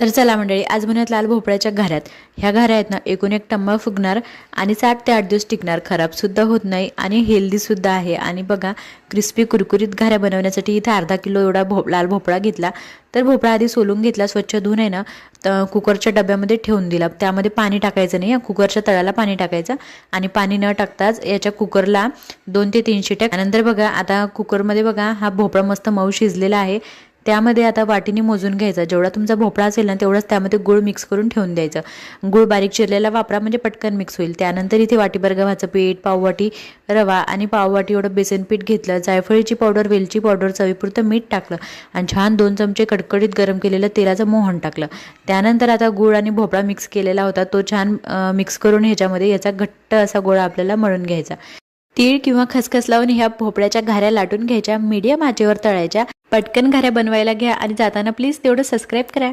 तर चला मंडळी, आज बनवूयात लाल भोपळ्याच्या घाऱ्यात. ह्या घाऱ्या आहेत ना, एकूण एक टम्मा फुगणार आणि 7 ते 8 दिवस टिकणार, खराबसुद्धा होत नाही आणि हेल्दीसुद्धा आहे. आणि बघा, क्रिस्पी कुरकुरीत घाऱ्या बनवण्यासाठी इथे अर्धा किलो एवढा लाल भोपळा घेतला. तर भोपळा आधी सोलून घेतला, स्वच्छ धुवून आहे ना कुकरच्या डब्यामध्ये ठेवून दिला. त्यामध्ये पाणी टाकायचं नाही, कुकरच्या तळाला पाणी टाकायचं आणि पाणी न टाकताच याच्या कुकरला 2 ते 3 शिट्या. त्यानंतर बघा, आता कुकरमध्ये बघा हा भोपळा मस्त मऊ शिजलेला आहे. त्यामध्ये आता वाटीने मोजून घ्यायचा, जेवढा तुमचा भोपळा असेल ना तेवढाच त्यामध्ये गूळ मिक्स करून ठेवून द्यायचं. गूळ बारीक चिरलेला वापरा, म्हणजे पटकन मिक्स होईल. त्यानंतर इथे वाटीभर गव्हाचं पीठ, पाववाटी रवा आणि पाववाटी एवढं बेसन पीठ घेतलं. जायफळीची पावडर, वेलची पावडर, चवीपुरतं मीठ टाकलं आणि छान 2 चमचे कडकडीत गरम केलेलं तेलाचं मोहन टाकलं. त्यानंतर आता गूळ आणि भोपळा मिक्स केलेला होता तो छान मिक्स करून ह्याच्यामध्ये याचा घट्ट असा गोळा आपल्याला मळून घ्यायचा. तीळ किंवा खसखस लावून ह्या भोपळ्याच्या घाऱ्या लाटून घ्यायच्या, मीडियम आचेवर तळायच्या. पटकन घाऱ्या बनवायला घ्या आणि जाताना प्लीज तेवढं सबस्क्राईब करा.